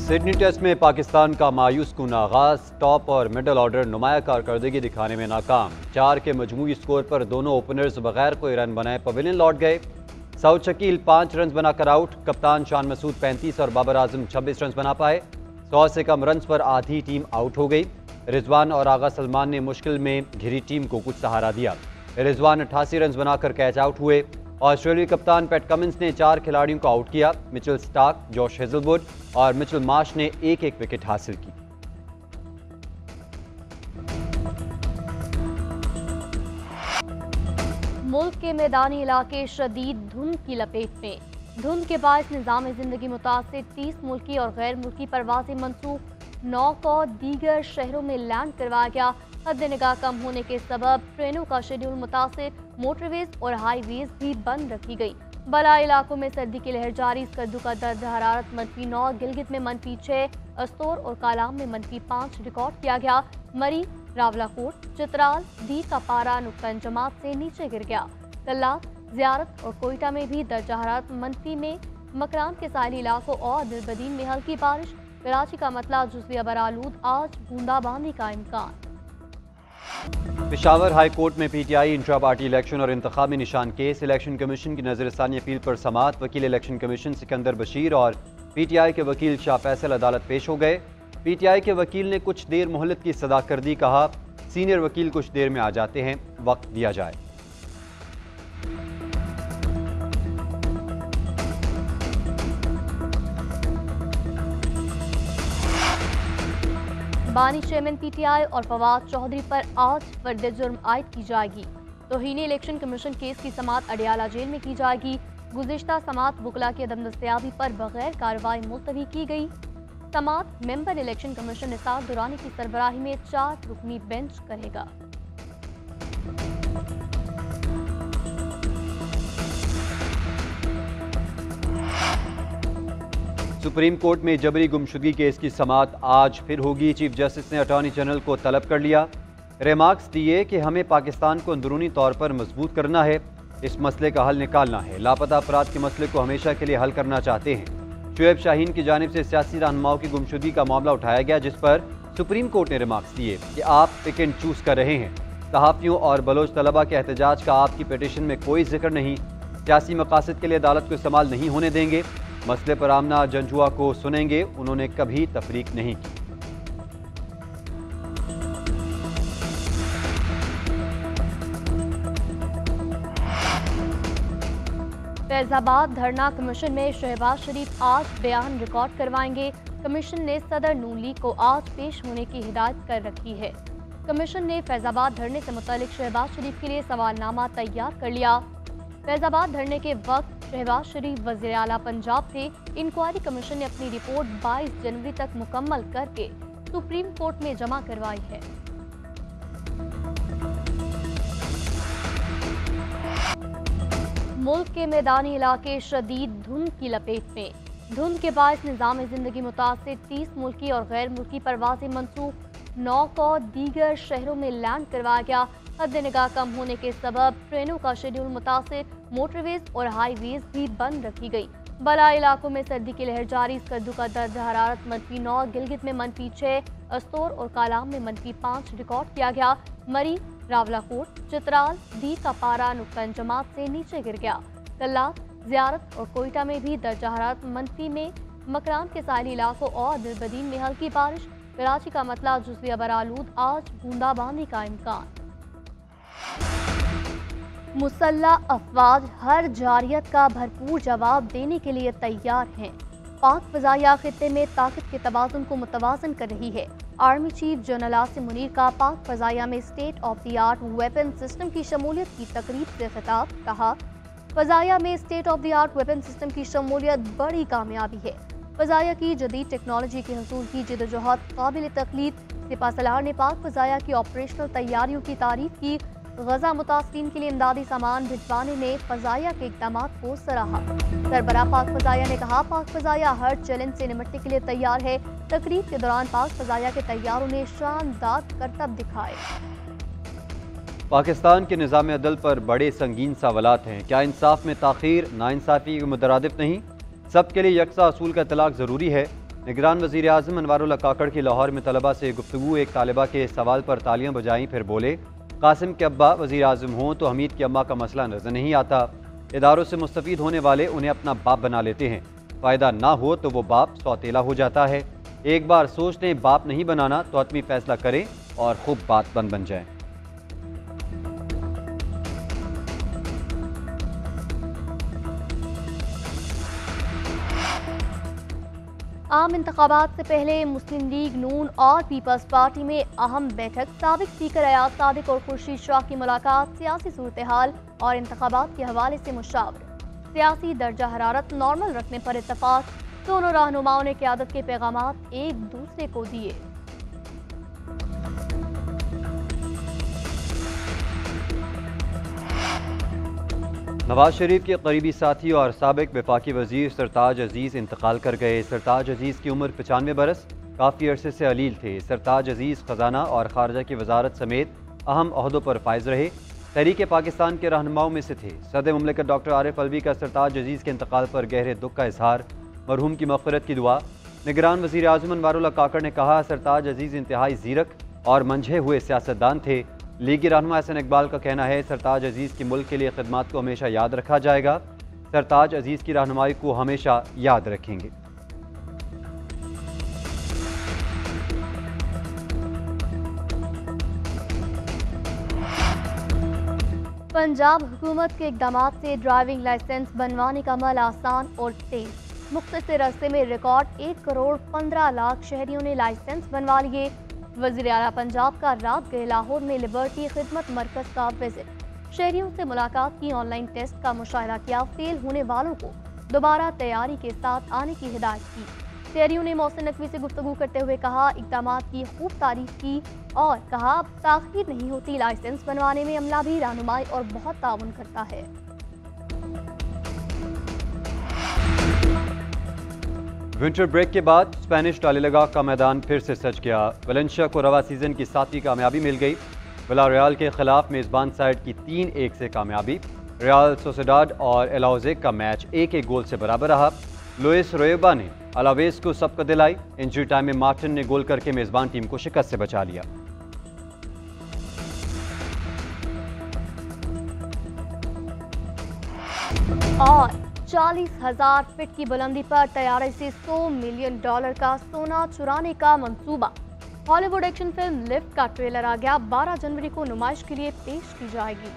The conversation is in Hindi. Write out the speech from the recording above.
सिडनी टेस्ट में पाकिस्तान का मायूस कुन आगाज, टॉप और मिडल ऑर्डर नुमाया कारकर्दगी दिखाने में नाकाम। 4 के मजमूई स्कोर पर दोनों ओपनर्स बगैर कोई रन बनाए पवेलियन लौट गए। सऊद शकील 5 रन बनाकर आउट। कप्तान शान मसूद 35 और बाबर आजम 26 रन बना पाए। 100 से कम रन पर आधी टीम आउट हो गई। रिजवान और आगा सलमान ने मुश्किल में घिरी टीम को कुछ सहारा दिया। रिजवान 88 रन बनाकर कैच आउट हुए। ऑस्ट्रेलियाई कप्तान पैट कमिंस ने 4 खिलाड़ियों को आउट किया। मिचेल स्टार्क, जॉश हेजलवुड और मिचेल मार्श ने एक एक विकेट हासिल की। मुल्क के मैदानी इलाके शदीद धुंध की लपेट में। धुंध के बायस निज़ाम जिंदगी मुतासिर 30 मुल्की और गैर मुल्की परवाजें मनसूख। 9 को दीगर शहरों में लैंड करवाया गया। हद निगाह कम होने के सबब ट्रेनों का शेड्यूल मुतासिर। मोटरवेज और हाईवेज भी बंद रखी गई। बला इलाकों में सर्दी की लहर जारी। स्कर्दू का दर्ज हरारत -9, गिलगित में -6, अस्तोर और कालाम में -5 रिकॉर्ड किया गया। मरी, रावलाकोट, चित्राल, दी का पारा नुक्ता जमात से नीचे गिर गया। कल्ला, ज़ियारत और कोयटा में भी दर्ज हरारत -, में मकराम के साहिली इलाकों और दिलबदीन में हल्की बारिश। कराची का मतला जुज़वी अबरालूद, आज बूंदाबांदी का इम्कान। पेशावर हाई कोर्ट में पीटीआई इंट्रा पार्टी इलेक्शन और इंतखाबी निशान केस। इलेक्शन कमीशन की नजरसानी अपील पर समाअत। वकील इलेक्शन कमीशन सिकंदर बशीर और पीटीआई के वकील शाह फैसल अदालत पेश हो गए। पीटीआई के वकील ने कुछ देर मोहलत की सदा कर दी। कहा, सीनियर वकील कुछ देर में आ जाते हैं, वक्त दिया जाए। बानी चेयरमैन पीटीआई और फवाद चौधरी पर आज फर्द जुर्म आयद की जाएगी। तौहीन इलेक्शन कमीशन केस की समाअत अडियाला जेल में की जाएगी। गुज़िश्ता समाअत वकला की अदम दस्तयाबी पर बगैर कार्रवाई मुलतवी की गई। समाअत member election commission Nisar Durrani की सरबराही में 4 रुकनी बेंच करेगा। सुप्रीम कोर्ट में जबरी गुमशुदगी केस की समाअत आज फिर होगी। चीफ जस्टिस ने अटॉर्नी जनरल को तलब कर लिया। रिमार्क्स दिए कि हमें पाकिस्तान को अंदरूनी तौर पर मजबूत करना है, इस मसले का हल निकालना है। लापता अफराद के मसले को हमेशा के लिए हल करना चाहते हैं। शुएब शाहीन की जानिब से सियासी रहनुमाओं की गुमशुदगी का मामला उठाया गया, जिस पर सुप्रीम कोर्ट ने रिमार्क्स दिए कि आप पिक एंड चूज कर रहे हैं। सहाफ़ियों और बलोच तलबा के एहतजाज का आपकी पिटीशन में कोई जिक्र नहीं। सियासी मकासद के लिए अदालत को इस्तेमाल नहीं होने देंगे। मसले पर आमना जंजुआ को सुनेंगे। उन्होंने कभी तफरीक नहीं की। फैजाबाद धरना कमीशन में शहबाज शरीफ आज बयान रिकॉर्ड करवाएंगे। कमीशन ने सदर नून लीग को आज पेश होने की हिदायत कर रखी है। कमीशन ने फैजाबाद धरने से मुतालिक शहबाज शरीफ के लिए सवालनामा तैयार कर लिया। फैजाबाद धरने के वक्त शहबाज शरीफ वज़ीर आला पंजाब थे। इंक्वायरी कमीशन ने अपनी रिपोर्ट 22 जनवरी तक मुकम्मल करके सुप्रीम कोर्ट में जमा करवाई है। मुल्क के मैदानी इलाके शदीद धुंध की लपेट में। धुंध के बायस निज़ाम जिंदगी मुतासिर 30 मुल्की और गैर मुल्की परवाजें मनसूख। 9 को दीगर शहरों में लैंड करवाया गया। हद निगाह कम होने के सबब ट्रेनों का शेड्यूल मुतासिर। मोटरवेज और हाईवेज भी बंद रखी गई। बला इलाकों में सर्दी की लहर जारी। स्कर्दू का दर्ज हरारत -9, गिलगित में -6, अस्तोर और कालाम में -5 रिकॉर्ड किया गया। मरी, रावलाकोट, चित्राल, दी का पारा नुक्ता जमात से नीचे गिर गया। कल्ला, ज़ियारत और कोयटा में भी दर्ज हरारत -, में मकराम के साहिली इलाकों और दिलबदीन में हल्की बारिश। कराची का मतला जुज़वी अबरालूद, आज बूंदाबांदी का इम्कान। मुसल्ला अफवाज हर जारियत का भरपूर जवाब देने के लिए तैयार हैं। पाक फ़ज़ाइया खित्ते में ताकत के तवाज़ुन को मुतवाज़न कर रही है। Army chief general Asim Munir का पाक फ़ज़ाइया में state of the art weapon system की शमूलियत की तकरीब से खिताब। कहा, फ़ज़ाइया में state of the art weapon system की शमूलियत बड़ी कामयाबी है। फ़ज़ाइया की जदीद टेक्नोलॉजी के हसूल की जदोजहद काबिल तक़लीद। सिपा सलार ने पाक फ़ज़ाइया की ऑपरेशनल तैयारियों की तारीफ की। गजा मुतासरीन के लिए इमदादी सामान भिजवाने में फ़ज़ाइया के इक़दामात को सराहा। सरबराह पाक फ़ज़ाइया ने कहा, पाक फ़ज़ाइया हर चैलेंज से निपटने के लिए तैयार है। तकरीब के दौरान पाक फ़ज़ाइया के तैयारों ने शानदार करतब दिखाए। पाकिस्तान के निज़ाम अदल पर बड़े संगीन सवालात हैं। क्या इंसाफ में ताख़ीर नाइंसाफ़ी के मुतरादिफ नहीं? सब के लिए यकसा असूल का इतलाक़ ज़रूरी है। निगरान वज़ीर आज़म अनवारुल्लाह काकड़ की लाहौर में तलबा से गुफ्तगू। एक तालिबा के सवाल पर तालियां बजाईं, फिर बोले, कासिम के अब्बा वज़ीर आज़म हों तो हमीद की अम्मा का मसला नजर नहीं आता। इदारों से मुस्तफ़ीद होने वाले उन्हें अपना बाप बना लेते हैं, फ़ायदा ना हो तो वो बाप सौतेला हो जाता है। एक बार सोच लें बाप नहीं बनाना तो आदमी फैसला करें और खूब बात बन जाए। आम इंतखाबात से पहले मुस्लिम लीग नून और पीपल्स पार्टी में अहम बैठक। साबिक स्पीकर अयाज सादिक और खुर्शीद शाह की मुलाकात। सियासी सूरत हाल और इंतखाबात के हवाले से मुशावरत। सियासी दर्जा हरारत नॉर्मल रखने पर इत्तफाक। दोनों रहनुमाओं ने क़यादत के पैगामात एक दूसरे को दिए। नवाज शरीफ के करीबी साथी और साबिक वफाकी वजीर सरताज अजीज़ इंतकाल कर गए। सरताज अजीज़ की उम्र 95 बरस, काफ़ी अरसे से अलील थे। सरताज अजीज़ खजाना और खारजा की वजारत समेत अहम अहदों पर फायज रहे। तहरीक पाकिस्तान के रहनुमाओं में से थे। सदर मुमलिकत डॉक्टर आरिफ अलवी का सरताज अजीज़ के इंतकाल पर गहरे दुख का इजहार, मरहूम की मग़फ़िरत की दुआ। निगरान वज़ीर आज़म अनवारुल्लाह काकड़ ने कहा, सरताज अजीज़ इंतहाई ज़ीरक और मंझे हुए सियासतदान थे। लीगी रहनुमा एहसन इकबाल का कहना है, सरताज अजीज़ की मुल्क के लिए खिदमात को हमेशा याद रखा जाएगा। सरताज अजीज़ की रहनुमाई को हमेशा याद रखेंगे। पंजाब हुकूमत के इक़दामात से ड्राइविंग लाइसेंस बनवाने का अमल आसान और तेज। मुख्तसर रस्ते में रिकॉर्ड 1 करोड़ 15 लाख शहरियों ने लाइसेंस बनवा लिए। वज़ीर आला पंजाब का रात गए लाहौर में लिबर्टी खिदमत मरकज़ का विजिट। शहरियों से मुलाकात की, ऑनलाइन टेस्ट का मुशाहिदा किया। फेल होने वालों को दोबारा तैयारी के साथ आने की हिदायत की। शहरियों ने मोहसिन नकवी से गुफ्तगू करते हुए कहा, इक़दामात की खूब तारीफ की और कहा, अब ताख़ीर नहीं होती। लाइसेंस बनवाने में अमला भी रहनुमाई और बहुत ताउन करता है। विंटर ब्रेक के बाद स्पेनिश टालीलगा का मैदान फिर से सज गया। वलेंशिया को रवा सीजन की 7वीं कामयाबी मिल गई। विलारियल के खिलाफ मेज़बान साइड की 3-1 से कामयाबी। रियल सोसिडाड और एलाउजेक का मैच 1-1 गोल से बराबर रहा। लुइस रोएबा ने अलावेस को सबक दिलाई। इंजरी टाइम में मार्टिन ने गोल करके मेज़बान टीम को शिकस्त से बचा लिया। और 40,000 फीट की बुलंदी पर तैयारी से $100 मिलियन का सोना चुराने का मंसूबा। हॉलीवुड एक्शन फिल्म लिफ्ट का ट्रेलर आ गया। 12 जनवरी को नुमाइश के लिए पेश की जाएगी।